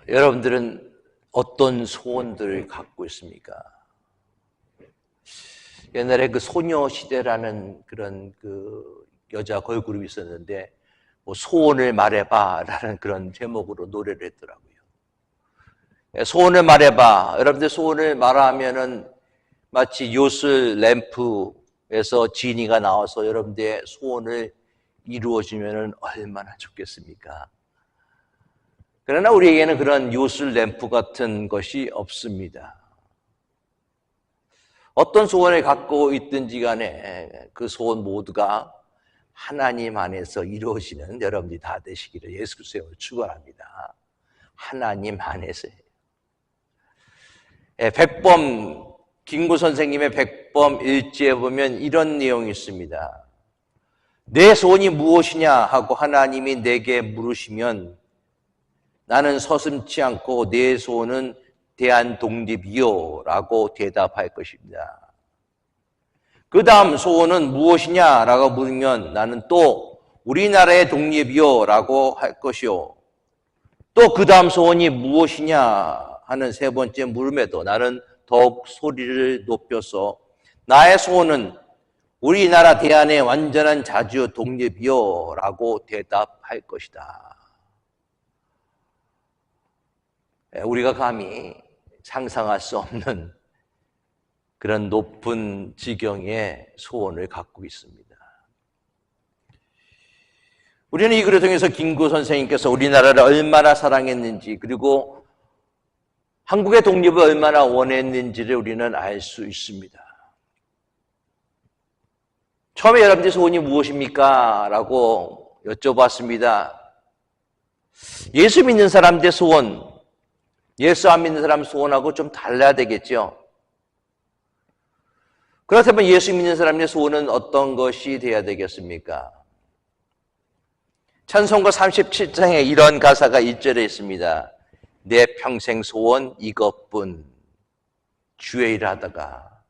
여러분들은 어떤 소원들을 갖고 있습니까? 옛날에 그 소녀시대라는 그런 그 여자 걸그룹이 있었는데, 뭐 소원을 말해봐 라는 그런 제목으로 노래를 했더라고요. 소원을 말해봐. 여러분들 소원을 말하면은 마치 요술 램프에서 지니가 나와서 여러분들의 소원을 이루어지면은 얼마나 좋겠습니까? 그러나 우리에게는 그런 요술 램프 같은 것이 없습니다. 어떤 소원을 갖고 있든지 간에 그 소원 모두가 하나님 안에서 이루어지는 여러분들이 다 되시기를 예수 그리스도로 축원합니다. 하나님 안에서요. 백범 김구 선생님의 백범 일지에 보면 이런 내용이 있습니다. 내 소원이 무엇이냐 하고 하나님이 내게 물으시면 나는 서슴지 않고 내 소원은 대한독립이요 라고 대답할 것입니다. 그 다음 소원은 무엇이냐 라고 물으면 나는 또 우리나라의 독립이요 라고 할 것이요. 또 그 다음 소원이 무엇이냐 하는 세 번째 물음에도 나는 더욱 소리를 높여서 나의 소원은 우리나라 대한의 완전한 자주 독립이요 라고 대답할 것이다. 우리가 감히 상상할 수 없는 그런 높은 지경의 소원을 갖고 있습니다. 우리는 이 글을 통해서 김구 선생님께서 우리나라를 얼마나 사랑했는지 그리고 한국의 독립을 얼마나 원했는지를 우리는 알 수 있습니다. 처음에 여러분들의 소원이 무엇입니까? 라고 여쭤봤습니다. 예수 믿는 사람들의 소원, 예수 안 믿는 사람 소원하고 좀 달라야 되겠죠. 그렇다면 예수 믿는 사람의 소원은 어떤 것이 돼야 되겠습니까? 찬송가 37장에 이런 가사가 1절에 있습니다. 내 평생 소원 이것뿐 주의 일 하다가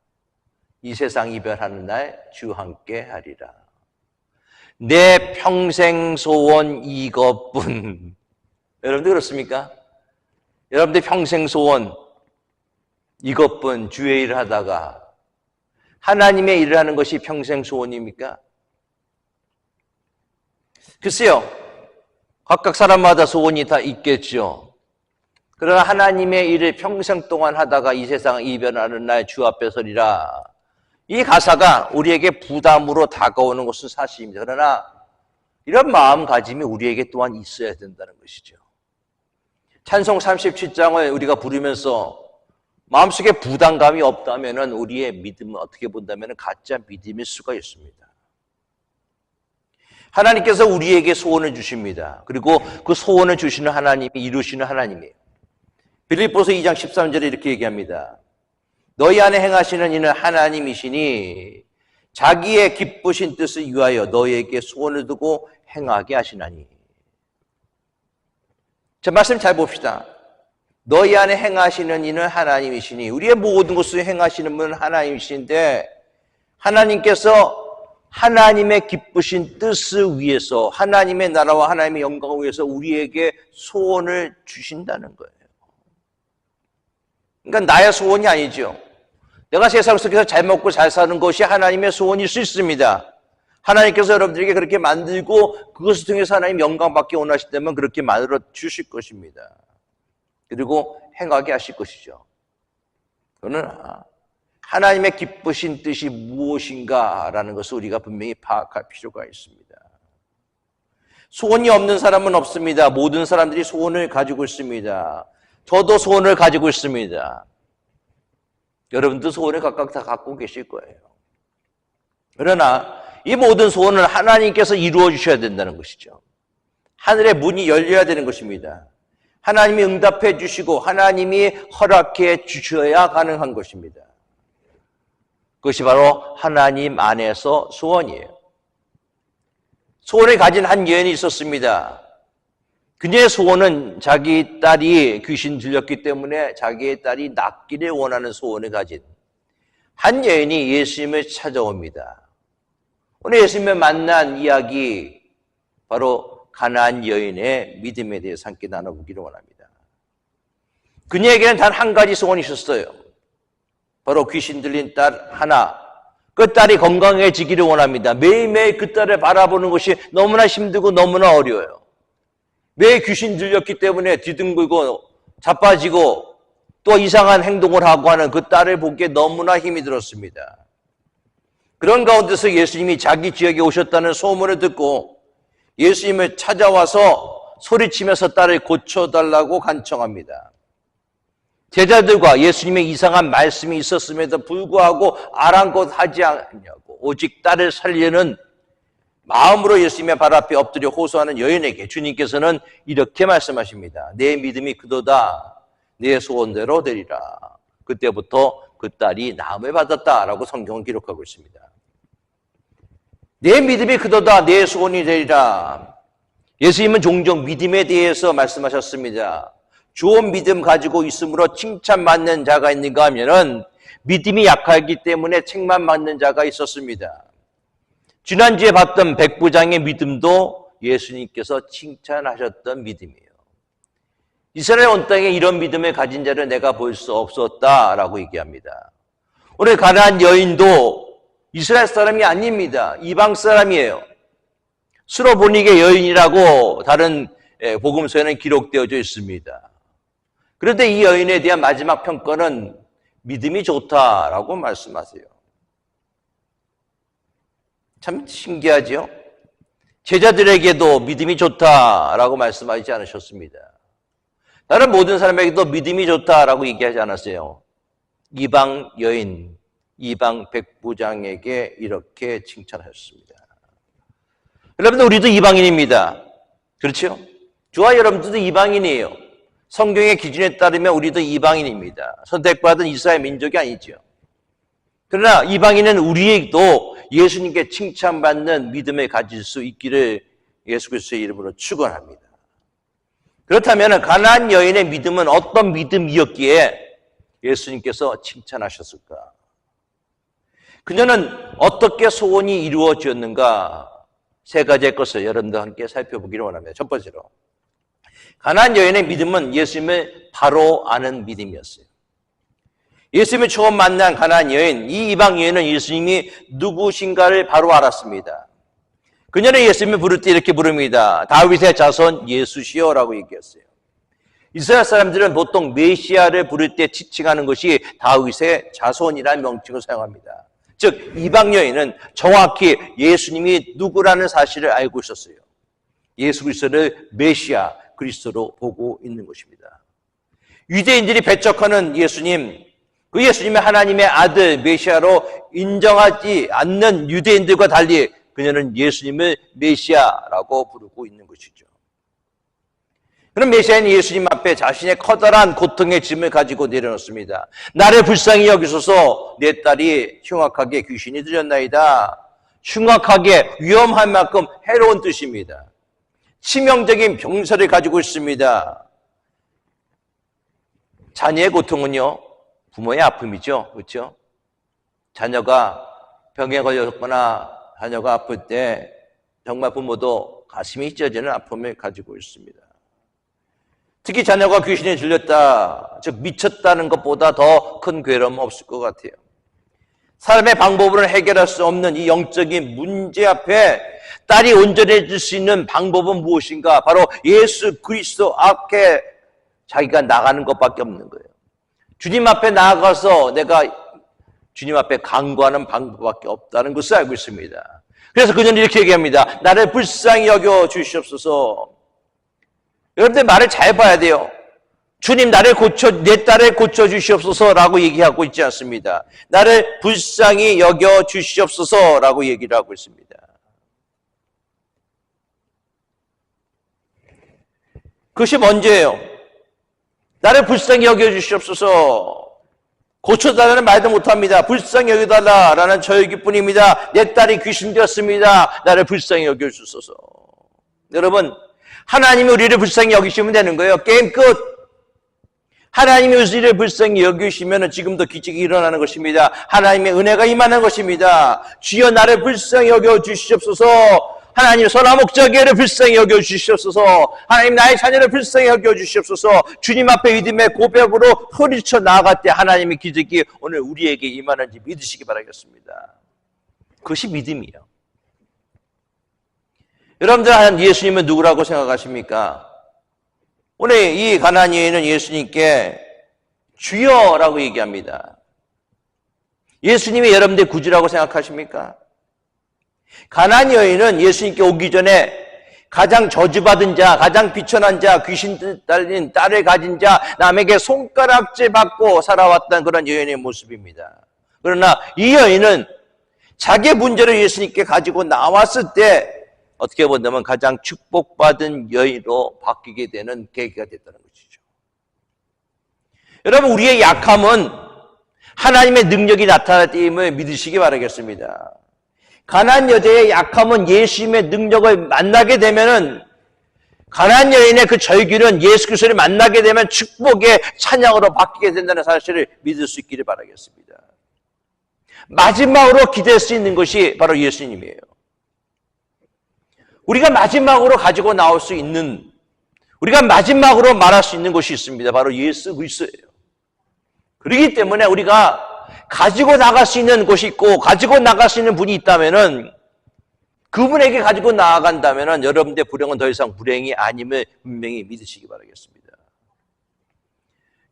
이 세상 이별하는 날 주 함께 하리라. 내 평생 소원 이것뿐. 여러분들 그렇습니까? 여러분들 평생 소원 이것뿐 주의 일을 하다가 하나님의 일을 하는 것이 평생 소원입니까? 글쎄요. 각각 사람마다 소원이 다 있겠죠. 그러나 하나님의 일을 평생 동안 하다가 이 세상 이별하는 날 주 앞에 서리라. 이 가사가 우리에게 부담으로 다가오는 것은 사실입니다. 그러나 이런 마음가짐이 우리에게 또한 있어야 된다는 것이죠. 찬송 37장을 우리가 부르면서 마음속에 부담감이 없다면 우리의 믿음은 어떻게 본다면 가짜 믿음일 수가 있습니다. 하나님께서 우리에게 소원을 주십니다. 그리고 그 소원을 주시는 하나님이 이루시는 하나님이에요. 빌립보서 2장 13절에 이렇게 얘기합니다. 너희 안에 행하시는 이는 하나님이시니 자기의 기쁘신 뜻을 위하여 너희에게 소원을 두고 행하게 하시나니. 자, 말씀 잘 봅시다. 너희 안에 행하시는 이는 하나님이시니 우리의 모든 것을 행하시는 분은 하나님이신데 하나님께서 하나님의 기쁘신 뜻을 위해서 하나님의 나라와 하나님의 영광을 위해서 우리에게 소원을 주신다는 거예요. 그러니까 나의 소원이 아니죠. 내가 세상 속에서 잘 먹고 잘 사는 것이 하나님의 소원일 수 있습니다. 하나님께서 여러분들에게 그렇게 만들고 그것을 통해서 하나님 영광 받기 원하신다면 그렇게 만들어 주실 것입니다. 그리고 행하게 하실 것이죠. 그러나 하나님의 기쁘신 뜻이 무엇인가라는 것을 우리가 분명히 파악할 필요가 있습니다. 소원이 없는 사람은 없습니다. 모든 사람들이 소원을 가지고 있습니다. 저도 소원을 가지고 있습니다. 여러분도 소원을 각각 다 갖고 계실 거예요. 그러나 이 모든 소원을 하나님께서 이루어 주셔야 된다는 것이죠. 하늘의 문이 열려야 되는 것입니다. 하나님이 응답해 주시고 하나님이 허락해 주셔야 가능한 것입니다. 그것이 바로 하나님 안에서 소원이에요. 소원을 가진 한 여인이 있었습니다. 그녀의 소원은 자기 딸이 귀신 들렸기 때문에 자기의 딸이 낫기를 원하는 소원을 가진 한 여인이 예수님을 찾아옵니다. 오늘 예수님을 만난 이야기 바로 가나안 여인의 믿음에 대해서 함께 나눠보기를 원합니다. 그녀에게는 단 한 가지 소원이 있었어요. 바로 귀신 들린 딸 하나. 그 딸이 건강해지기를 원합니다. 매일매일 그 딸을 바라보는 것이 너무나 힘들고 너무나 어려워요. 매일 귀신 들렸기 때문에 뒤둥글고 자빠지고 또 이상한 행동을 하고 하는 그 딸을 보기에 너무나 힘이 들었습니다. 그런 가운데서 예수님이 자기 지역에 오셨다는 소문을 듣고 예수님을 찾아와서 소리치면서 딸을 고쳐달라고 간청합니다. 제자들과 예수님의 이상한 말씀이 있었음에도 불구하고 아랑곳하지 않냐고 오직 딸을 살리는 마음으로 예수님의 발 앞에 엎드려 호소하는 여인에게 주님께서는 이렇게 말씀하십니다. 내 믿음이 그도다. 내 소원대로 되리라. 그때부터 그 딸이 나음을 받았다라고 성경은 기록하고 있습니다. 내 믿음이 그도다. 내 소원이 되리라. 예수님은 종종 믿음에 대해서 말씀하셨습니다. 좋은 믿음 가지고 있으므로 칭찬받는 자가 있는가 하면은 믿음이 약하기 때문에 책만 받는 자가 있었습니다. 지난주에 봤던 백부장의 믿음도 예수님께서 칭찬하셨던 믿음이에요. 이스라엘 온 땅에 이런 믿음을 가진 자를 내가 볼 수 없었다라고 얘기합니다. 오늘 가나안 여인도 이스라엘 사람이 아닙니다. 이방 사람이에요. 수로보니게 여인이라고 다른 복음서에는 기록되어져 있습니다. 그런데 이 여인에 대한 마지막 평가는 믿음이 좋다라고 말씀하세요. 참 신기하죠? 제자들에게도 믿음이 좋다라고 말씀하지 않으셨습니다. 다른 모든 사람에게도 믿음이 좋다라고 얘기하지 않았어요. 이방 여인, 이방 백부장에게 이렇게 칭찬하셨습니다. 여러분들 우리도 이방인입니다. 그렇죠? 저와 여러분들도 이방인이에요. 성경의 기준에 따르면 우리도 이방인입니다. 선택받은 이스라엘 민족이 아니죠. 그러나 이방인은 우리에게도 예수님께 칭찬받는 믿음을 가질 수 있기를 예수 그리스도의 이름으로 축원합니다. 그렇다면 가나안 여인의 믿음은 어떤 믿음이었기에 예수님께서 칭찬하셨을까? 그녀는 어떻게 소원이 이루어졌는가? 세 가지의 것을 여러분들과 함께 살펴보기를 원합니다. 첫 번째로 가나안 여인의 믿음은 예수님을 바로 아는 믿음이었어요. 예수님을 처음 만난 가나안 여인, 이 이방 여인은 예수님이 누구신가를 바로 알았습니다. 그녀는 예수님을 부를 때 이렇게 부릅니다. 다윗의 자손 예수시여라고 얘기했어요. 이스라엘 사람들은 보통 메시아를 부를 때 지칭하는 것이 다윗의 자손이라는 명칭을 사용합니다. 즉 이방 여인은 정확히 예수님이 누구라는 사실을 알고 있었어요. 예수 그리스도를 메시아 그리스도로 보고 있는 것입니다. 유대인들이 배척하는 예수님, 그 예수님의 하나님의 아들 메시아로 인정하지 않는 유대인들과 달리 그녀는 예수님을 메시아라고 부르고 있는 것이죠. 그럼 메시아는 예수님 앞에 자신의 커다란 고통의 짐을 가지고 내려놓습니다. 나를 불쌍히 여기소서. 내 딸이 흉악하게 귀신이 들렸나이다. 흉악하게 위험할 만큼 해로운 뜻입니다. 치명적인 병사를 가지고 있습니다. 자녀의 고통은요, 부모의 아픔이죠. 그렇죠? 자녀가 병에 걸렸거나 자녀가 아플 때 정말 부모도 가슴이 찢어지는 아픔을 가지고 있습니다. 특히 자녀가 귀신에 들렸다, 즉 미쳤다는 것보다 더 큰 괴로움 없을 것 같아요. 사람의 방법으로는 해결할 수 없는 이 영적인 문제 앞에 딸이 온전해질 수 있는 방법은 무엇인가? 바로 예수 그리스도 앞에 자기가 나가는 것밖에 없는 거예요. 주님 앞에 나아가서 내가 주님 앞에 간구하는 방법밖에 없다는 것을 알고 있습니다. 그래서 그녀는 이렇게 얘기합니다. 나를 불쌍히 여겨 주시옵소서. 여러분들 말을 잘 봐야 돼요. 주님 내 딸을 고쳐 주시옵소서라고 얘기하고 있지 않습니다. 나를 불쌍히 여겨 주시옵소서라고 얘기를 하고 있습니다. 그것이 먼저예요. 나를 불쌍히 여겨 주시옵소서. 고쳐달라는 말도 못합니다. 불쌍히 여겨달라라는 저의 뿐입니다. 내 딸이 귀신 되었습니다. 나를 불쌍히 여겨 주소서. 여러분, 하나님이 우리를 불쌍히 여기시면 되는 거예요. 게임 끝. 하나님이 우리를 불쌍히 여기시면 지금도 기적이 일어나는 것입니다. 하나님의 은혜가 임하는 것입니다. 주여 나를 불쌍히 여겨 주시옵소서. 하나님 소나목자교회를 불쌍히 여겨주시옵소서. 하나님 나의 자녀를 불쌍히 여겨주시옵소서. 주님 앞에 믿음의 고백으로 소리쳐 나아갈 때 하나님의 기적이 오늘 우리에게 임하는지 믿으시기 바라겠습니다. 그것이 믿음이에요. 여러분들 예수님은 누구라고 생각하십니까? 오늘 이 가나안 여인은 예수님께 주여라고 얘기합니다. 예수님이 여러분들 구주라고 생각하십니까? 가나안 여인은 예수님께 오기 전에 가장 저주받은 자, 가장 비천한 자, 귀신 딸린 딸을 가진 자, 남에게 손가락질 받고 살아왔던 그런 여인의 모습입니다. 그러나 이 여인은 자기의 문제를 예수님께 가지고 나왔을 때 어떻게 본다면 가장 축복받은 여인으로 바뀌게 되는 계기가 됐다는 것이죠. 여러분, 우리의 약함은 하나님의 능력이 나타났음을 믿으시기 바라겠습니다. 가나안 여자의 약함은 예수님의 능력을 만나게 되면은, 가나안 여인의 그 절규는 예수 그리스도를 만나게 되면 축복의 찬양으로 바뀌게 된다는 사실을 믿을 수 있기를 바라겠습니다. 마지막으로 기댈 수 있는 것이 바로 예수님이에요. 우리가 마지막으로 가지고 나올 수 있는, 우리가 마지막으로 말할 수 있는 것이 있습니다. 바로 예수 그리스도예요. 그렇기 때문에 우리가 가지고 나갈 수 있는 곳이 있고 가지고 나갈 수 있는 분이 있다면은, 그분에게 가지고 나아간다면은 여러분들의 불행은 더 이상 불행이 아님을 분명히 믿으시기 바라겠습니다.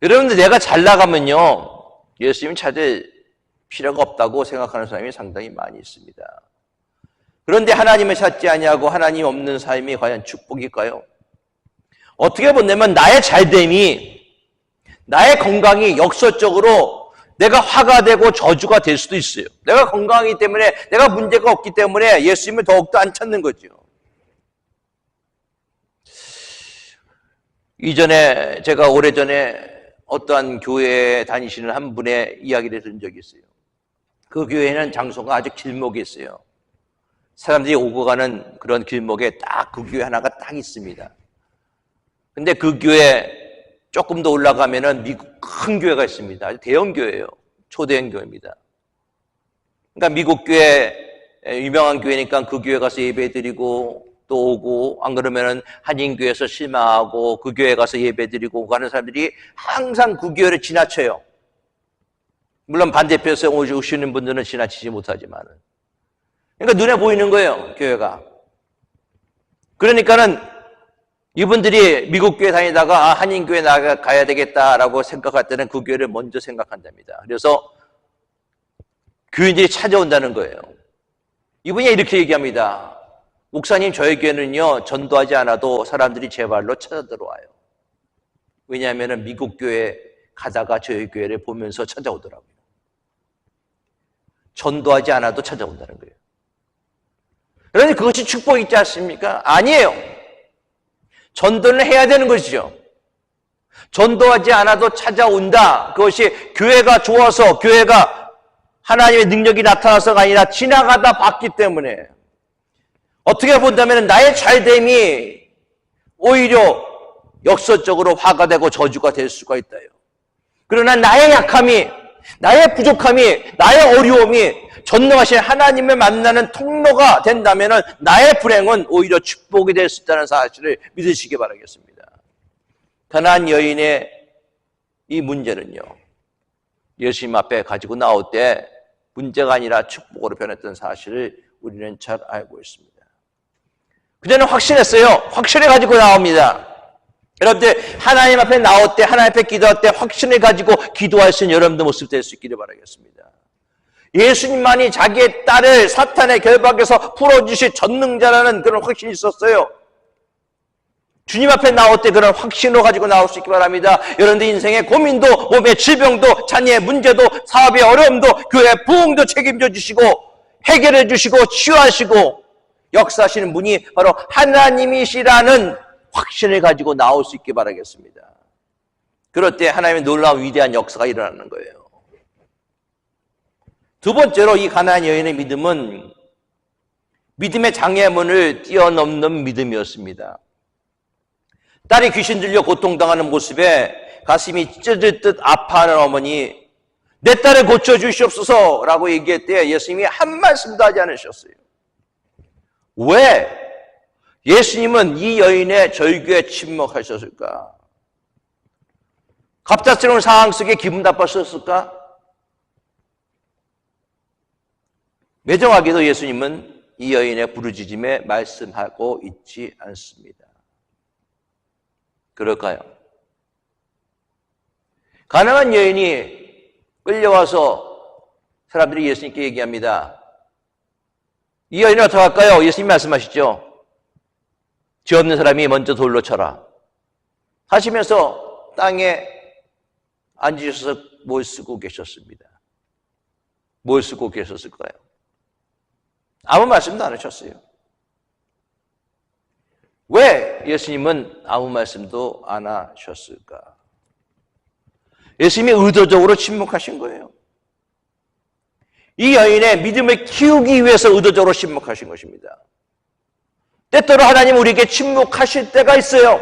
여러분들, 내가 잘 나가면요 예수님 찾을 필요가 없다고 생각하는 사람이 상당히 많이 있습니다. 그런데 하나님을 찾지 아니하고 하나님 없는 삶이 과연 축복일까요? 어떻게 보면 나의 잘됨이, 나의 건강이 역설적으로 내가 화가 되고 저주가 될 수도 있어요. 내가 건강이기 때문에, 내가 문제가 없기 때문에 예수님을 더욱더 안 찾는 거죠. 이전에, 제가 오래전에 어떠한 교회에 다니시는 한 분의 이야기를 들은 적이 있어요. 그 교회는 장소가 아주 길목에 있어요. 사람들이 오고 가는 그런 길목에 딱 그 교회 하나가 딱 있습니다. 근데 그 교회 조금 더 올라가면은 미국 큰 교회가 있습니다. 아주 대형 교회예요. 초대형 교회입니다. 그러니까 미국 교회, 유명한 교회니까 그 교회 가서 예배 드리고 또 오고, 안 그러면은 한인교회에서 실망하고 그 교회 가서 예배 드리고 가는 사람들이 항상 그 교회를 지나쳐요. 물론 반대편에서 오시는 분들은 지나치지 못하지만은. 그러니까 눈에 보이는 거예요, 교회가. 그러니까는 이분들이 미국 교회 다니다가 한인교회 가야 되겠다라고 생각할 때는 그 교회를 먼저 생각한답니다. 그래서 교인들이 찾아온다는 거예요. 이분이 이렇게 얘기합니다. 목사님, 저희 교회는요 전도하지 않아도 사람들이 제 발로 찾아 들어와요. 왜냐하면 미국 교회 가다가 저희 교회를 보면서 찾아오더라고요. 전도하지 않아도 찾아온다는 거예요. 그런데 그것이 축복이 있지 않습니까? 아니에요. 전도를 해야 되는 것이죠. 전도하지 않아도 찾아온다. 그것이 교회가 좋아서, 교회가 하나님의 능력이 나타나서가 아니라 지나가다 봤기 때문에, 어떻게 본다면 나의 잘됨이 오히려 역설적으로 화가 되고 저주가 될 수가 있다요. 그러나 나의 약함이, 나의 부족함이, 나의 어려움이 전능하신 하나님을 만나는 통로가 된다면 나의 불행은 오히려 축복이 될 수 있다는 사실을 믿으시기 바라겠습니다. 가나안 여인의 이 문제는요, 예수님 앞에 가지고 나올 때 문제가 아니라 축복으로 변했던 사실을 우리는 잘 알고 있습니다. 그전에 확신했어요. 확신을 가지고 나옵니다. 여러분들, 하나님 앞에 나올 때, 하나님 앞에 기도할 때 확신을 가지고 기도할 수 있는 여러분들 모습 될 수 있기를 바라겠습니다. 예수님만이 자기의 딸을 사탄의 결박에서 풀어주실 전능자라는 그런 확신이 있었어요. 주님 앞에 나올 때 그런 확신을 가지고 나올 수 있기 바랍니다. 여러분들 인생의 고민도, 몸의 질병도, 자녀의 문제도, 사업의 어려움도, 교회의 부흥도 책임져 주시고 해결해 주시고 치유하시고 역사하시는 분이 바로 하나님이시라는 확신을 가지고 나올 수 있기 바라겠습니다. 그럴 때 하나님의 놀라운 위대한 역사가 일어나는 거예요. 두 번째로 이 가나안 여인의 믿음은 믿음의 장애문을 뛰어넘는 믿음이었습니다. 딸이 귀신 들려 고통당하는 모습에 가슴이 찢어질 듯 아파하는 어머니, 내 딸을 고쳐주시옵소서 라고 얘기할 때 예수님이 한 말씀도 하지 않으셨어요. 왜 예수님은 이 여인의 절규에 침묵하셨을까? 갑작스러운 상황 속에 기분 나빴었을까? 매정하게도 예수님은 이 여인의 부르짖음에 말씀하고 있지 않습니다. 그럴까요? 가난한 여인이 끌려와서 사람들이 예수님께 얘기합니다. 이 여인은 어떻게 할까요? 예수님 말씀하시죠. 죄 없는 사람이 먼저 돌로 쳐라 하시면서 땅에 앉으셔서 뭘 쓰고 계셨습니다. 뭘 쓰고 계셨을까요? 아무 말씀도 안 하셨어요. 왜 예수님은 아무 말씀도 안 하셨을까? 예수님이 의도적으로 침묵하신 거예요. 이 여인의 믿음을 키우기 위해서 의도적으로 침묵하신 것입니다. 때때로 하나님 우리에게 침묵하실 때가 있어요.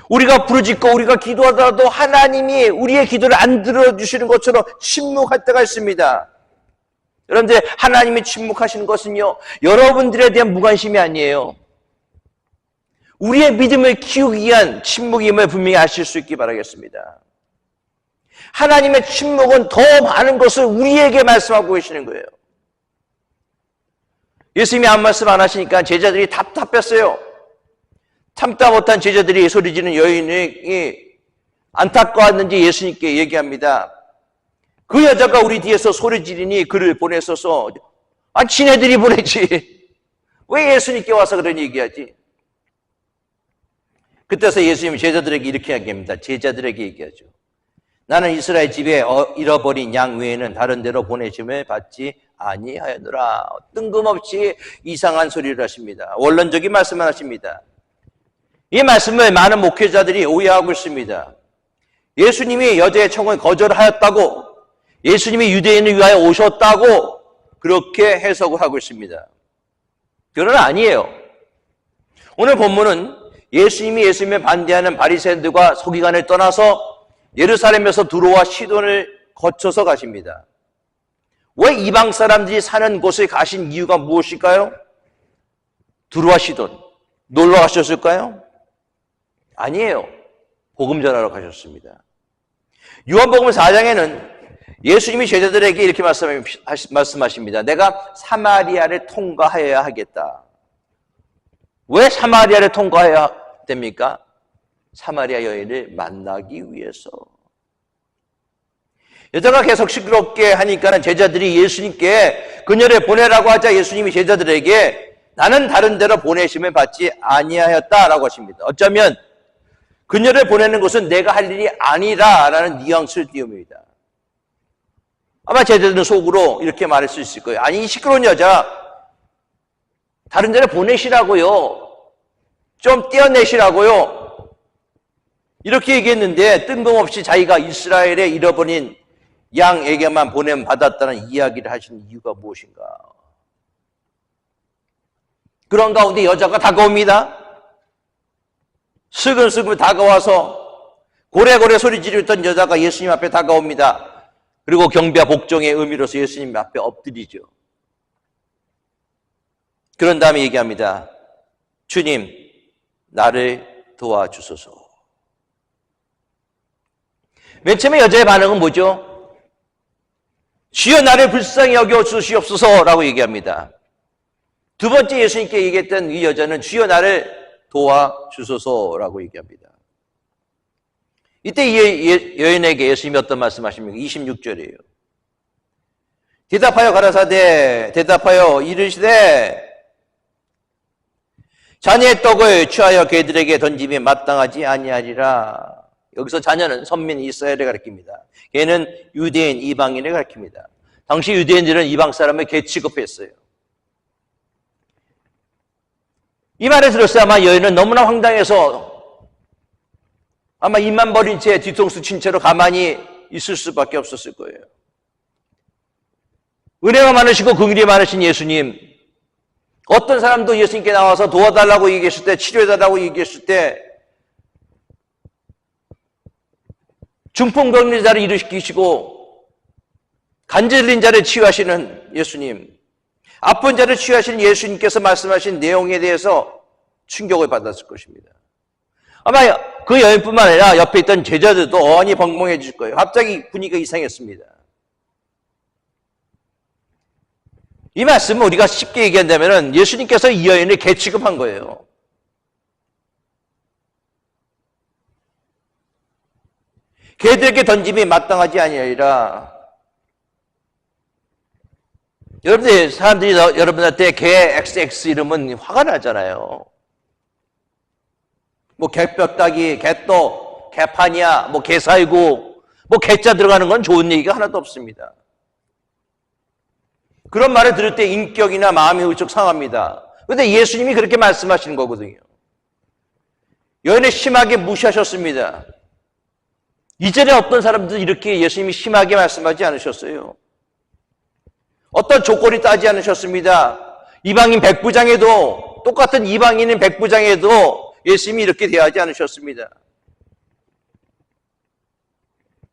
우리가 부르짖고 우리가 기도하더라도 하나님이 우리의 기도를 안 들어주시는 것처럼 침묵할 때가 있습니다. 여러분들, 하나님이 침묵하시는 것은요, 여러분들에 대한 무관심이 아니에요. 우리의 믿음을 키우기 위한 침묵임을 분명히 아실 수 있기 바라겠습니다. 하나님의 침묵은 더 많은 것을 우리에게 말씀하고 계시는 거예요. 예수님이 아무 말씀 안 하시니까 제자들이 답답했어요. 참다 못한 제자들이 소리지는 여인이 안타까웠는지 예수님께 얘기합니다. 그 여자가 우리 뒤에서 소리 지르니 그를 보냈어서 지네들이 보냈지. 왜 예수님께 와서 그런 얘기하지? 그때서 예수님이 제자들에게 이렇게 얘기합니다. 제자들에게 얘기하죠. 나는 이스라엘 집에 잃어버린 양 외에는 다른 데로 보내심을 받지 아니하였노라. 뜬금없이 이상한 소리를 하십니다. 원론적인 말씀을 하십니다. 이 말씀을 많은 목회자들이 오해하고 있습니다. 예수님이 여자의 청을 거절하였다고, 예수님이 유대인을 위하여 오셨다고 그렇게 해석을 하고 있습니다. 그러나 아니에요. 오늘 본문은 예수님을 반대하는 바리새인들과 서기관을 떠나서 예루살렘에서 두로와 시돈을 거쳐서 가십니다. 왜 이방 사람들이 사는 곳에 가신 이유가 무엇일까요? 두로와 시돈. 놀러 가셨을까요? 아니에요. 복음 전하러 가셨습니다. 요한복음 4장에는 예수님이 제자들에게 이렇게 말씀하십니다. 내가 사마리아를 통과해야 하겠다. 왜 사마리아를 통과해야 됩니까? 사마리아 여인을 만나기 위해서. 여자가 계속 시끄럽게 하니까는 제자들이 예수님께 그녀를 보내라고 하자 예수님이 제자들에게 나는 다른 데로 보내심을 받지 아니하였다라고 하십니다. 어쩌면 그녀를 보내는 것은 내가 할 일이 아니라라는 뉘앙스를 띄웁니다. 아마 제자들은 속으로 이렇게 말할 수 있을 거예요. 아니, 이 시끄러운 여자 다른 데로 보내시라고요. 좀 떼어내시라고요. 이렇게 얘기했는데 뜬금없이 자기가 이스라엘에 잃어버린 양에게만 보냄 받았다는 이야기를 하시는 이유가 무엇인가? 그런 가운데 여자가 다가옵니다. 슬금슬금 다가와서 고래고래 소리 지르던 여자가 예수님 앞에 다가옵니다. 그리고 경배와 복종의 의미로서 예수님 앞에 엎드리죠. 그런 다음에 얘기합니다. 주님, 나를 도와주소서. 맨 처음에 여자의 반응은 뭐죠? 주여 나를 불쌍히 여겨 주시옵소서라고 얘기합니다. 두 번째 예수님께 얘기했던 이 여자는 주여 나를 도와주소서라고 얘기합니다. 이때 이 여인에게 예수님이 어떤 말씀하십니까? 26절이에요. 대답하여 가라사대 대답하여 이르시되 자녀의 떡을 취하여 개들에게 던짐이 마땅하지 아니하리라. 여기서 자녀는 선민 이스라엘을 가리킵니다. 걔는 유대인 이방인을 가리킵니다. 당시 유대인들은 이방 사람을 개 취급했어요. 이 말을 들었을 때 아마 여인은 너무나 황당해서 아마 입만 벌린 채 뒤통수 친 채로 가만히 있을 수밖에 없었을 거예요. 은혜가 많으시고 긍휼이 많으신 예수님, 어떤 사람도 예수님께 나와서 도와달라고 얘기했을 때, 치료해달라고 얘기했을 때 중풍병든 자를 일으키시고 간절린 자를 치유하시는 예수님, 아픈 자를 치유하신 예수님께서 말씀하신 내용에 대해서 충격을 받았을 것입니다. 아마 그 여인뿐만 아니라 옆에 있던 제자들도 어안이 벙벙해질 거예요. 갑자기 분위기가 이상했습니다. 이 말씀은 우리가 쉽게 얘기한다면 예수님께서 이 여인을 개취급한 거예요. 개들에게 던짐이 마땅하지 아니라 여러분들 사람들이 여러분한테 개 XX 이러면 화가 나잖아요. 뭐 개뼈다귀, 개떡, 개판이야, 뭐 개살구, 뭐 개자 들어가는 건 좋은 얘기가 하나도 없습니다. 그런 말을 들을 때 인격이나 마음이 훌쩍 상합니다. 그런데 예수님이 그렇게 말씀하시는 거거든요. 여인을 심하게 무시하셨습니다. 이전에 어떤 사람들도 이렇게 예수님이 심하게 말씀하지 않으셨어요. 어떤 조건이 따지 않으셨습니다. 이방인 백부장에도, 똑같은 이방인인 백부장에도 예수님이 이렇게 대하지 않으셨습니다.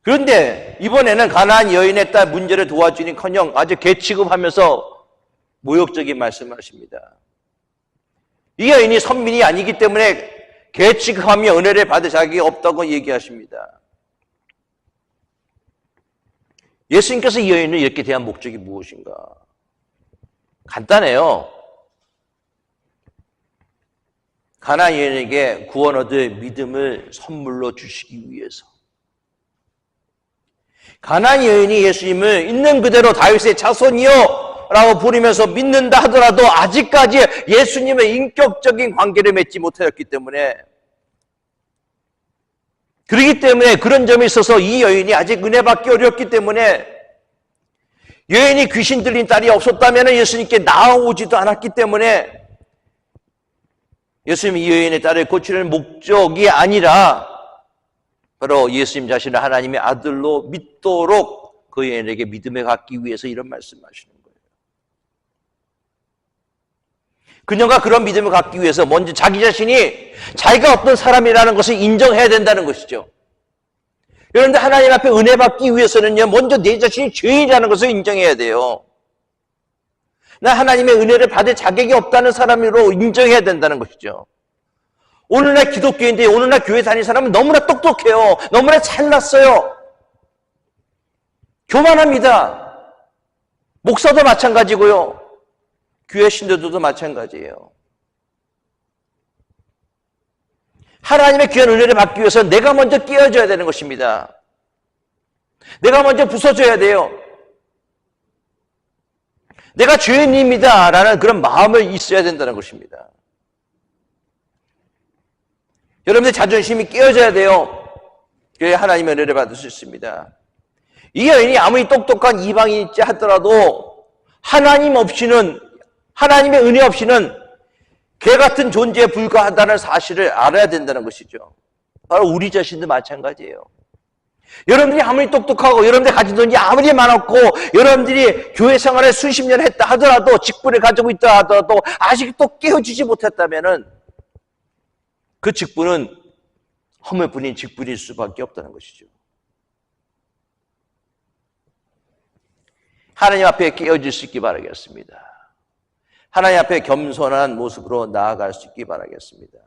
그런데 이번에는 가나안 여인의 딸 문제를 도와주니커녕 아주 개취급하면서 모욕적인 말씀을 하십니다. 이 여인이 선민이 아니기 때문에 개취급하며 은혜를 받을 자격이 없다고 얘기하십니다. 예수님께서 이 여인을 이렇게 대한 목적이 무엇인가? 간단해요. 가나안 여인에게 구원 얻을 믿음을 선물로 주시기 위해서. 가나안 여인이 예수님을 있는 그대로 다윗의 자손이요 라고 부르면서 믿는다 하더라도 아직까지 예수님의 인격적인 관계를 맺지 못하였기 때문에, 그렇기 때문에 그런 점에 있어서 이 여인이 아직 은혜 받기 어렵기 때문에, 여인이 귀신 들린 딸이 없었다면 예수님께 나아오지도 않았기 때문에 예수님이 이 여인의 딸을 고치는 목적이 아니라 바로 예수님 자신을 하나님의 아들로 믿도록 그 여인에게 믿음을 갖기 위해서 이런 말씀하시는 거예요. 그녀가 그런 믿음을 갖기 위해서 먼저 자기 자신이 자기가 어떤 사람이라는 것을 인정해야 된다는 것이죠. 그런데 하나님 앞에 은혜 받기 위해서는요, 먼저 내 자신이 죄인이라는 것을 인정해야 돼요. 나 하나님의 은혜를 받을 자격이 없다는 사람으로 인정해야 된다는 것이죠. 오늘날 기독교인데 오늘날 교회 다니는 사람은 너무나 똑똑해요. 너무나 잘났어요. 교만합니다. 목사도 마찬가지고요. 교회 신도들도 마찬가지예요. 하나님의 귀한 은혜를 받기 위해서 내가 먼저 깨어져야 되는 것입니다. 내가 먼저 부서져야 돼요. 내가 죄인입니다 라는 그런 마음을 있어야 된다는 것입니다. 여러분들 자존심이 깨어져야 돼요. 그래야 하나님의 은혜를 받을 수 있습니다. 이 여인이 아무리 똑똑한 이방인이지 하더라도 하나님 없이는, 하나님의 은혜 없이는 개 같은 존재에 불과하다는 사실을 알아야 된다는 것이죠. 바로 우리 자신도 마찬가지예요. 여러분들이 아무리 똑똑하고 여러분들이 가진 돈이 아무리 많았고 여러분들이 교회 생활을 수십 년 했다 하더라도, 직분을 가지고 있다 하더라도 아직도 깨어지지 못했다면 그 직분은 허물뿐인 직분일 수밖에 없다는 것이죠. 하나님 앞에 깨어질 수 있기 바라겠습니다. 하나님 앞에 겸손한 모습으로 나아갈 수 있기 바라겠습니다.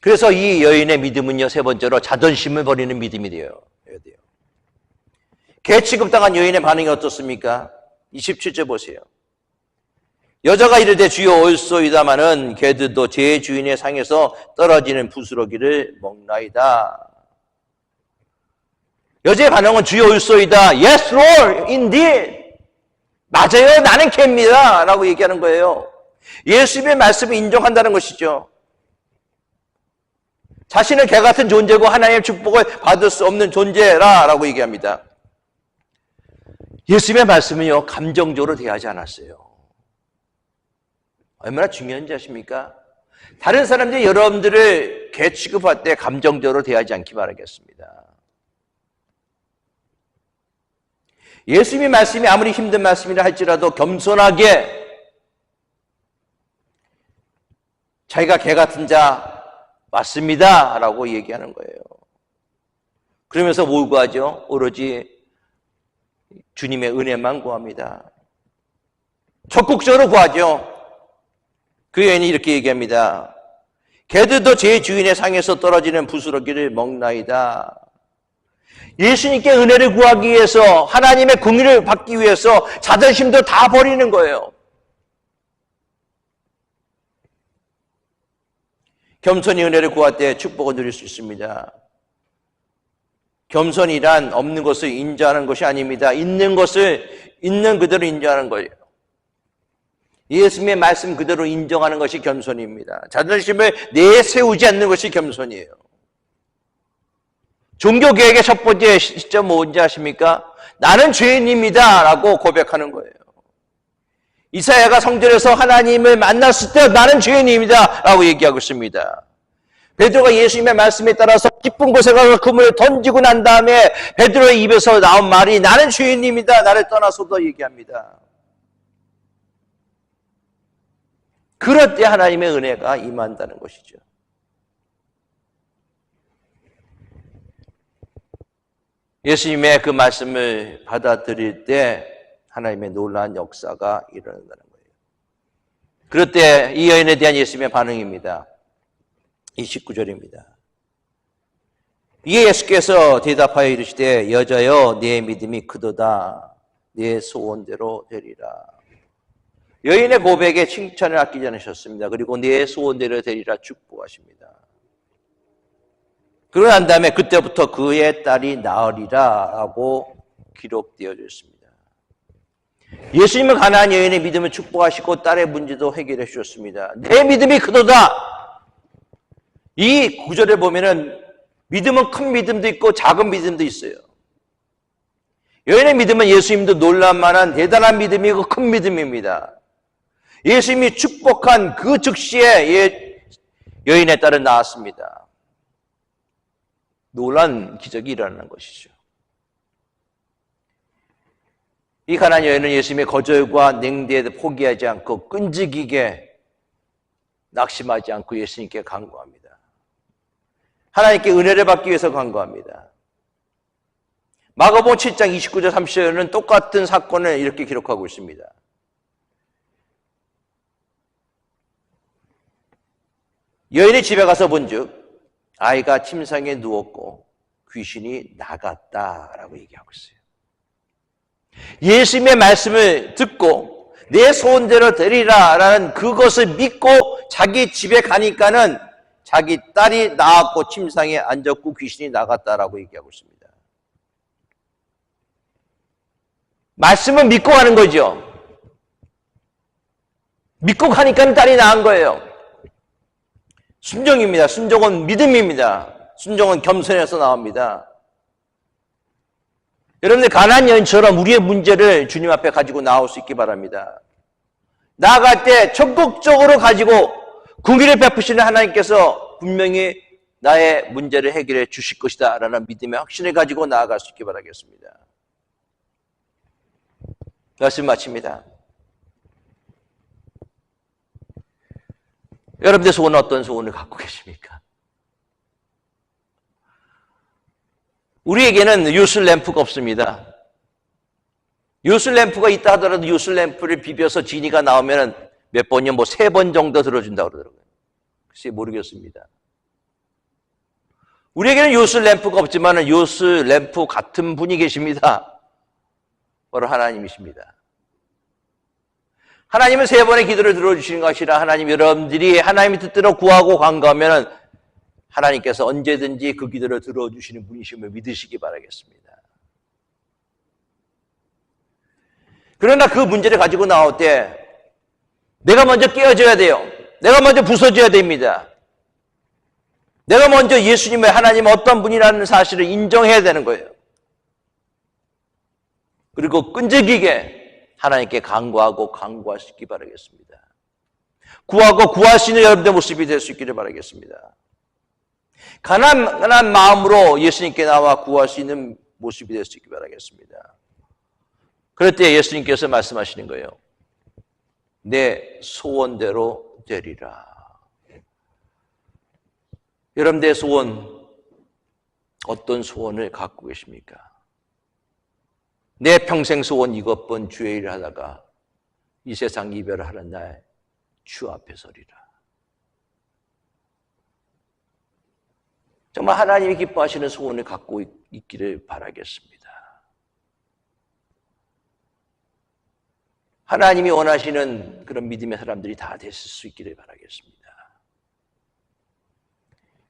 그래서 이 여인의 믿음은요, 세 번째로 자존심을 버리는 믿음이 되어야 돼요. 개 취급당한 여인의 반응이 어떻습니까? 27절 보세요. 여자가 이르되 주여 올소이다마는 개들도 제 주인의 상에서 떨어지는 부스러기를 먹나이다. 여자의 반응은 주여 올소이다. Yes, Lord, indeed. 맞아요, 나는 개입니다 라고 얘기하는 거예요. 예수님의 말씀을 인정한다는 것이죠. 자신은 개 같은 존재고 하나님의 축복을 받을 수 없는 존재라고 얘기합니다. 예수님의 말씀은요, 감정적으로 대하지 않았어요. 얼마나 중요한지 아십니까? 다른 사람들이 여러분들을 개 취급할 때 감정적으로 대하지 않기 바라겠습니다. 예수님의 말씀이 아무리 힘든 말씀이라 할지라도 겸손하게 자기가 개 같은 자 맞습니다 라고 얘기하는 거예요. 그러면서 뭘 구하죠? 오로지 주님의 은혜만 구합니다. 적극적으로 구하죠. 그 여인이 이렇게 얘기합니다. 개들도 제 주인의 상에서 떨어지는 부스러기를 먹나이다. 예수님께 은혜를 구하기 위해서, 하나님의 긍휼을 받기 위해서 자존심도 다 버리는 거예요. 겸손히 은혜를 구할 때 축복을 누릴 수 있습니다. 겸손이란 없는 것을 인정하는 것이 아닙니다. 있는 것을 있는 그대로 인정하는 거예요. 예수님의 말씀 그대로 인정하는 것이 겸손입니다. 자존심을 내세우지 않는 것이 겸손이에요. 종교개혁의 첫 번째 시점 뭔지 아십니까? 나는 죄인입니다 라고 고백하는 거예요. 이사야가 성전에서 하나님을 만났을 때 나는 죄인입니다 라고 얘기하고 있습니다. 베드로가 예수님의 말씀에 따라서 깊은 곳에 가서 그물을 던지고 난 다음에 베드로의 입에서 나온 말이 나는 죄인입니다, 나를 떠나소서 얘기합니다. 그럴 때 하나님의 은혜가 임한다는 것이죠. 예수님의 그 말씀을 받아들일 때 하나님의 놀라운 역사가 일어난다는 거예요. 그럴 때 이 여인에 대한 예수님의 반응입니다. 29절입니다. 이에 예수께서 대답하여 이르시되 여자여 내 믿음이 크도다 내 소원대로 되리라. 여인의 고백에 칭찬을 아끼지 않으셨습니다. 그리고 내 소원대로 되리라 축복하십니다. 그러고 난 다음에 그때부터 그의 딸이 나으리라 라고 기록되어 있습니다. 예수님은 가나안 여인의 믿음을 축복하시고 딸의 문제도 해결해 주셨습니다. 내 믿음이 크도다. 이 구절에 보면은 믿음은 큰 믿음도 있고 작은 믿음도 있어요. 여인의 믿음은 예수님도 놀랄만한 대단한 믿음이고 큰 믿음입니다. 예수님이 축복한 그 즉시에 여인의 딸은 나았습니다. 놀란 기적이 일어나는 것이죠. 이 가나안 여인은 예수님의 거절과 냉대에 포기하지 않고 끈질기게 낙심하지 않고 예수님께 간구합니다. 하나님께 은혜를 받기 위해서 간구합니다. 마가복음 7장 29절 30절에는 똑같은 사건을 이렇게 기록하고 있습니다. 여인이 집에 가서 본즉 아이가 침상에 누웠고 귀신이 나갔다라고 얘기하고 있어요. 예수님의 말씀을 듣고 내 소원대로 되리라라는 그것을 믿고 자기 집에 가니까는 자기 딸이 나았고 침상에 앉았고 귀신이 나갔다라고 얘기하고 있습니다. 말씀을 믿고 가는 거죠. 믿고 가니까 딸이 나은 거예요. 순종입니다. 순종은 믿음입니다. 순종은 겸손에서 나옵니다. 여러분들 가나안 여인처럼 우리의 문제를 주님 앞에 가지고 나올 수 있기 바랍니다. 나아갈 때 적극적으로 가지고 긍휼을 베푸시는 하나님께서 분명히 나의 문제를 해결해 주실 것이다 라는 믿음의 확신을 가지고 나아갈 수 있기 바라겠습니다. 말씀 마칩니다. 여러분들 소원은 어떤 소원을 갖고 계십니까? 우리에게는 요술 램프가 없습니다. 요술 램프가 있다 하더라도 요술 램프를 비벼서 지니가 나오면 몇 번이요? 3번 정도 들어준다고 그러더라고요. 글쎄 모르겠습니다. 우리에게는 요술 램프가 없지만 요술 램프 같은 분이 계십니다. 바로 하나님이십니다. 하나님은 3번의 기도를 들어주시는 것이라 하나님 여러분들이 하나님의 뜻대로 구하고 간구하면 하나님께서 언제든지 그 기도를 들어주시는 분이심을 믿으시기 바라겠습니다. 그러나 그 문제를 가지고 나올 때 내가 먼저 깨어져야 돼요. 내가 먼저 부서져야 됩니다. 내가 먼저 예수님의 하나님은 어떤 분이라는 사실을 인정해야 되는 거예요. 그리고 끈질기게 하나님께 간구하고 간구하시기 바라겠습니다. 구하고 구할 수 있는 여러분들의 모습이 될 수 있기를 바라겠습니다. 가난한 마음으로 예수님께 나와 구할 수 있는 모습이 될 수 있기 바라겠습니다. 그럴 때 예수님께서 말씀하시는 거예요. 내 소원대로 되리라. 여러분들의 소원, 어떤 소원을 갖고 계십니까? 내 평생 소원 이것뿐 주의 일을 하다가 이 세상 이별을 하는 날 주 앞에 서리라. 정말 하나님이 기뻐하시는 소원을 갖고 있기를 바라겠습니다. 하나님이 원하시는 그런 믿음의 사람들이 다 됐을 수 있기를 바라겠습니다.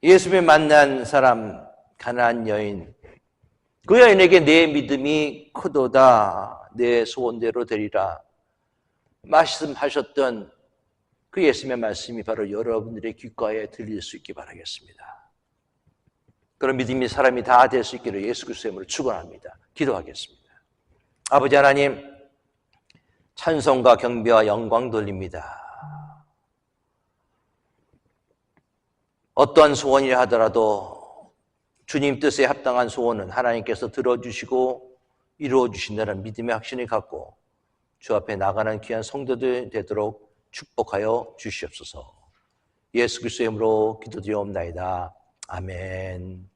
예수님을 만난 사람, 가나안 여인, 그 여인에게 내 믿음이 크도다, 내 소원대로 되리라 말씀하셨던 그 예수님의 말씀이 바로 여러분들의 귓가에 들릴 수 있기 바라겠습니다. 그런 믿음의 사람이 다 될 수 있기를 예수 그리스도의 이름으로 축원합니다. 기도하겠습니다. 아버지 하나님, 찬송과 경배와 영광 돌립니다. 어떠한 소원이라 하더라도 주님 뜻에 합당한 소원은 하나님께서 들어주시고 이루어주신다는 믿음의 확신을 갖고 주 앞에 나가는 귀한 성도들 되도록 축복하여 주시옵소서. 예수 그리스도의 이름으로 기도드리옵나이다. 아멘.